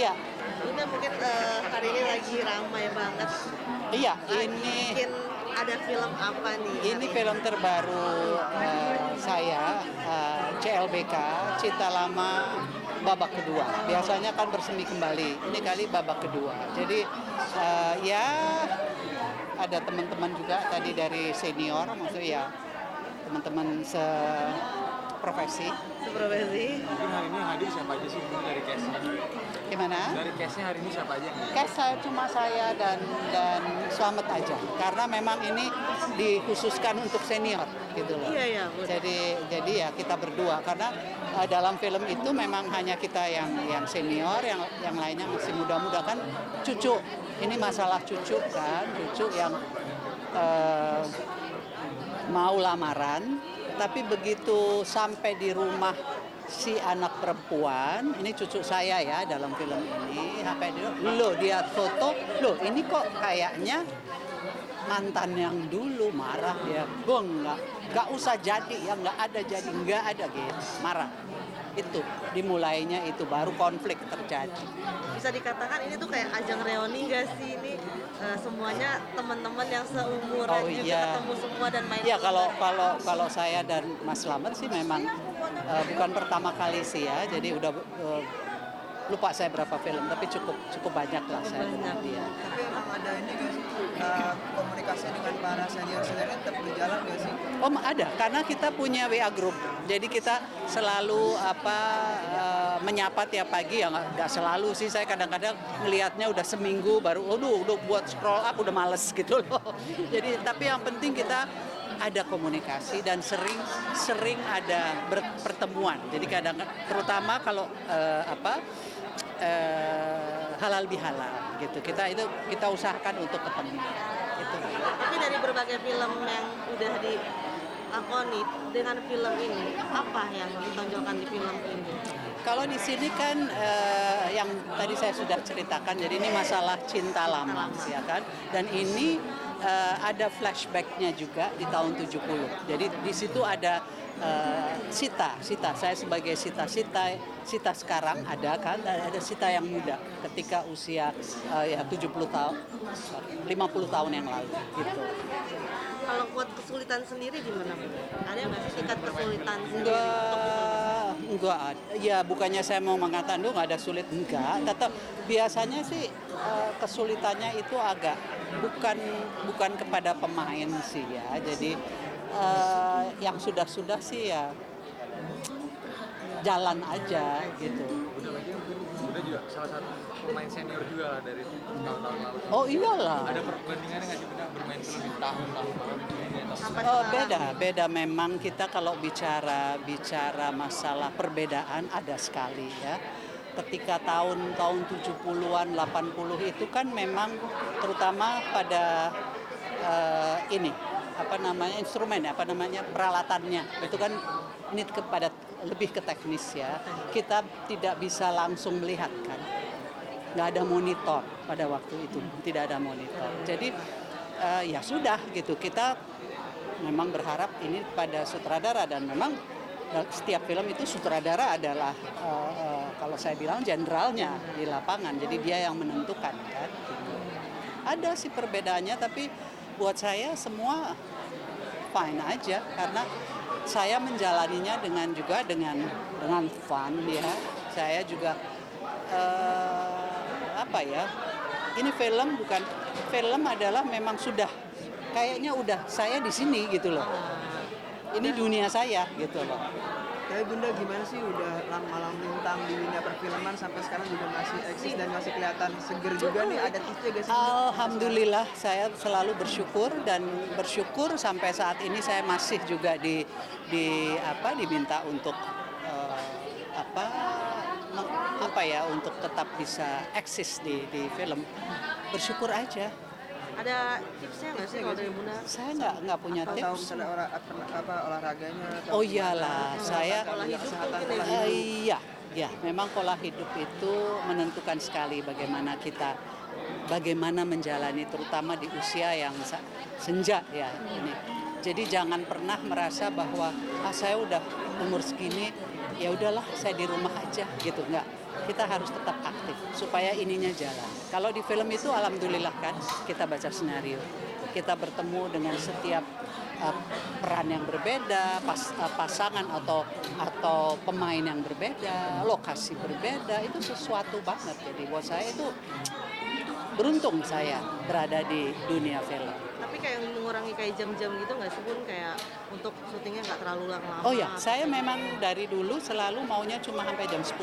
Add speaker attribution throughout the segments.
Speaker 1: Iya,
Speaker 2: Ini mungkin hari ini lagi ramai banget.
Speaker 1: iya.
Speaker 2: Mungkin ada film apa nih?
Speaker 1: Ini film terbaru saya, CLBK, Cinta Lama babak kedua. Biasanya kan bersemi kembali, ini kali babak kedua. Jadi ya ada teman-teman juga tadi dari senior, maksudnya ya teman-teman seprofesi.
Speaker 2: Seprofesi.
Speaker 3: Mungkin hari ini hadir siapa aja sih mungkin dari cast-nya?
Speaker 1: Gimana?
Speaker 3: Dari cast-nya hari ini siapa aja?
Speaker 1: Cast saya cuma saya dan Slamet aja, karena memang ini dikhususkan untuk senior gitu loh.
Speaker 2: Iya, iya, betul.
Speaker 1: Jadi ya kita berdua, karena dalam film itu memang hanya kita yang senior, yang lainnya masih muda-muda kan. Cucu, ini masalah cucu kan, cucu yang mau lamaran, tapi begitu sampai di rumah si anak perempuan, ini cucu saya ya dalam film ini, sampai dia foto, loh ini kok kayaknya mantan yang dulu, marah dia, nggak usah jadi ya, nggak ada gitu, marah. Itu dimulainya itu baru konflik terjadi.
Speaker 2: Bisa dikatakan ini tuh kayak ajang reuni nggak sih ini? Semuanya teman-teman yang seumuran
Speaker 1: Oh,
Speaker 2: juga
Speaker 1: iya.
Speaker 2: ketemu semua dan main
Speaker 1: Ya
Speaker 2: film.
Speaker 1: kalau saya dan Mas Slamet sih memang bukan pertama kali sih ya, jadi udah lupa saya berapa film, tapi cukup banyak lah saya dengan dia.
Speaker 4: Tapi emang ada ini nggak sih komunikasi dengan para senior-seniornya tetap berjalan nggak sih?
Speaker 1: Oh ada, karena kita punya WA group, jadi kita selalu menyapa tiap pagi ya, nggak selalu sih, saya kadang-kadang ngelihatnya udah seminggu baru, udah buat scroll up udah males gitu loh. Jadi tapi yang penting kita ada komunikasi dan sering ada pertemuan. Jadi kadang terutama kalau halal bihalal gitu. Kita usahakan untuk ketemu. Gitu.
Speaker 2: Tapi dari berbagai film yang udah dilakoni dengan film ini, apa yang ditonjolkan di film ini?
Speaker 1: Kalau di sini kan yang tadi saya sudah ceritakan, jadi ini masalah cinta lama, ya kan? Dan ini ada flashbacknya juga di tahun 70. Jadi di situ ada Sita, saya sebagai Sita sekarang ada kan, dan ada Sita yang muda ketika usia 70 tahun, 50 tahun yang lalu gitu.
Speaker 2: Kalau buat kesulitan sendiri gimana? Ada nggak sih tingkat kesulitan sendiri untuk film?
Speaker 1: Enggak ada. Ya bukannya saya mau mengatakan nggak ada sulit, enggak. Tetap biasanya sih kesulitannya itu agak bukan kepada pemain sih ya. Jadi yang sudah sih ya jalan aja gitu.
Speaker 3: Udah juga salah satu pemain senior juga lah dari tahun-tahun lalu.
Speaker 1: Oh iyalah.
Speaker 3: Ada perbandingannya nggak sih Bunda bermain film di tahun-tahun lalu ini atau
Speaker 2: Sampai
Speaker 1: Oh,
Speaker 2: sekarang.
Speaker 1: beda memang kita kalau bicara masalah perbedaan ada sekali ya. Ketika tahun 70-an 80 itu kan memang terutama pada instrumen peralatannya itu kan ini lebih ke teknis ya. Kita tidak bisa langsung melihat kan, nggak ada monitor pada waktu itu, tidak ada monitor. Jadi ya sudah gitu, kita memang berharap ini pada sutradara, dan memang setiap film itu sutradara adalah kalau saya bilang jenderalnya di lapangan, jadi dia yang menentukan kan. Gitu. Ada sih perbedaannya, tapi buat saya semua fine aja, karena saya menjalaninya dengan fun ya. Saya juga ini film adalah memang sudah kayaknya udah saya di sini gitu loh. Ini dunia saya gitu loh.
Speaker 4: Tapi Bunda gimana sih udah malang melintang di dunia perfilman sampai sekarang juga masih eksis dan masih kelihatan seger juga nih, ada tipsnya gak sih?
Speaker 1: Alhamdulillah, saya selalu bersyukur sampai saat ini saya masih juga diminta untuk untuk tetap bisa eksis di film. Bersyukur aja.
Speaker 2: Ada tipsnya nggak sih kalau dari Bunda?
Speaker 1: Saya nggak punya
Speaker 4: Atau tahu
Speaker 1: tips.
Speaker 4: misalnya olahraganya atau
Speaker 1: Oh iyalah, saya
Speaker 2: Pola hidup
Speaker 4: kesehatan
Speaker 2: mungkin
Speaker 4: pola
Speaker 2: ya.
Speaker 4: hidup.
Speaker 1: iya, memang pola hidup itu menentukan sekali bagaimana menjalani, terutama di usia yang senja ya ini. Jadi jangan pernah merasa bahwa saya udah umur segini, ya udahlah saya di rumah aja. aja gitu, nggak. Kita harus tetap aktif supaya ininya jalan. Kalau di film itu alhamdulillah kan kita baca skenario, kita bertemu dengan setiap peran yang berbeda, pasangan atau pemain yang berbeda, lokasi berbeda, itu sesuatu banget. Jadi buat saya itu beruntung saya berada di dunia film.
Speaker 2: Tapi kayak mengurangi kayak jam-jam gitu nggak sih Bun, kayak untuk syutingnya nggak terlalu lama?
Speaker 1: Oh ya, saya memang dari dulu selalu maunya cuma sampai jam 10.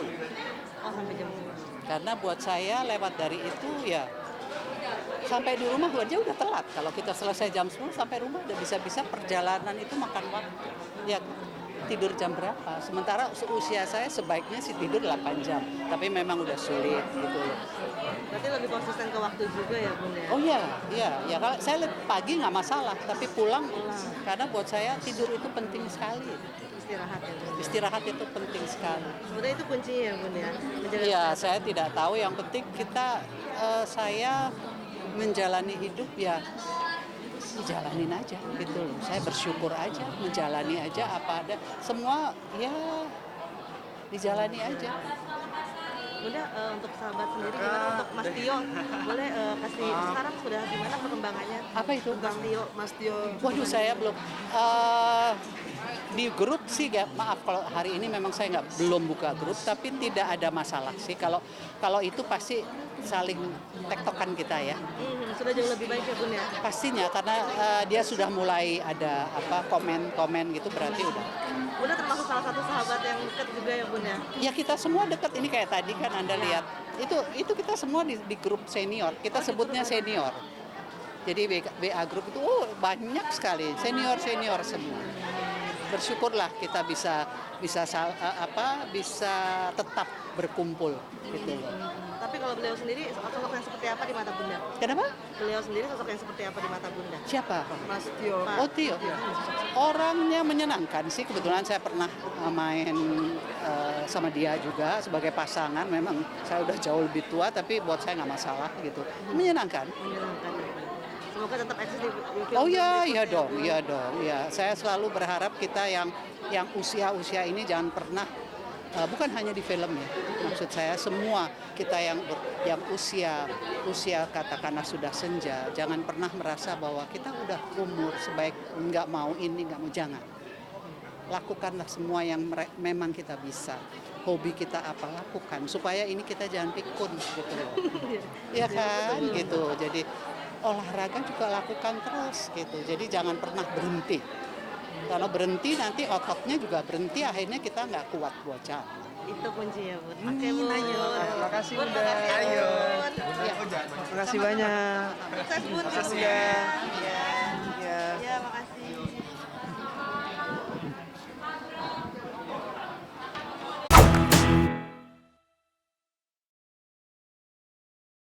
Speaker 2: Oh, sampai jam 10.
Speaker 1: Karena buat saya lewat dari itu ya sampai di rumah aja udah telat. Kalau kita selesai jam 10 sampai rumah udah bisa-bisa perjalanan itu makan waktu. Ya tidur jam berapa? Sementara usia saya sebaiknya sih tidur 8 jam. Tapi memang udah sulit gitu loh.
Speaker 2: Berarti lebih konsisten ke waktu juga ya Bun ya?
Speaker 1: Oh iya, iya. Kalau saya pagi nggak masalah, tapi pulang karena buat saya tidur itu penting sekali.
Speaker 2: Istirahat ya Bun.
Speaker 1: Istirahat itu penting sekali.
Speaker 2: Sebenarnya itu kuncinya ya Bun ya? Menjaga
Speaker 1: Iya,
Speaker 2: kesehatan.
Speaker 1: saya tidak tahu. Yang penting saya menjalani hidup ya dijalanin aja gitu loh. Saya bersyukur aja, menjalani aja apa ada. Semua ya dijalani aja.
Speaker 2: Bunda, untuk sahabat sendiri gimana untuk Mas Tio? Boleh kasih sekarang sudah gimana perkembangannya?
Speaker 1: Apa itu?
Speaker 4: Mas Tio.
Speaker 1: Waduh, saya belum di grup sih maaf kalau hari ini memang saya belum buka grup, tapi tidak ada masalah sih kalau itu pasti saling tektokan kita ya.
Speaker 2: Sudah jauh lebih baik ya Bun ya?
Speaker 1: Pastinya karena dia sudah mulai ada komen gitu berarti udah.
Speaker 2: Bunda termasuk salah satu sahabat yang dekat juga ya Bun ya?
Speaker 1: Ya kita semua dekat ini kayak tadi kan Anda lihat. Itu kita semua di grup senior. Kita sebutnya senior. Jadi WA grup itu banyak sekali senior semua. Bersyukurlah kita bisa tetap berkumpul gitu loh.
Speaker 2: Tapi kalau beliau sendiri sosok yang seperti apa di mata Bunda?
Speaker 1: Kenapa?
Speaker 2: Beliau sendiri sosok yang seperti apa di mata Bunda?
Speaker 1: Siapa?
Speaker 4: Mas Tio.
Speaker 1: Oh Tio. Orangnya menyenangkan sih. Kebetulan saya pernah main sama dia juga sebagai pasangan. Memang saya udah jauh lebih tua, tapi buat saya nggak masalah gitu. Menyenangkan.
Speaker 2: Menyenangkan. Semoga tetap eksis di film
Speaker 1: Oh iya
Speaker 2: berikutnya,
Speaker 1: dong,
Speaker 2: Bun.
Speaker 1: iya dong. Ya, saya selalu berharap kita yang usia ini jangan pernah bukan hanya di film ya. Maksud saya semua kita yang usia katakanlah sudah senja, jangan pernah merasa bahwa kita udah umur sebaik nggak mau ini nggak mau, jangan. Lakukanlah semua yang memang kita bisa. Hobi kita apa lakukan supaya ini kita jangan pikun gitu loh. Iya kan gitu. Jadi olahraga juga lakukan terus gitu. Jadi jangan pernah berhenti. Kalau berhenti nanti ototnya juga berhenti, akhirnya kita nggak kuat buat jalan.
Speaker 2: Itu kuncinya Bun. Oke Bun.
Speaker 4: Terima kasih
Speaker 2: Bun,
Speaker 4: Bunda.
Speaker 2: makasih ya Bun.
Speaker 4: Terima kasih banyak.
Speaker 2: Sukses Bun.
Speaker 4: Sukses
Speaker 2: filmnya.
Speaker 4: Bunda.
Speaker 2: Ya.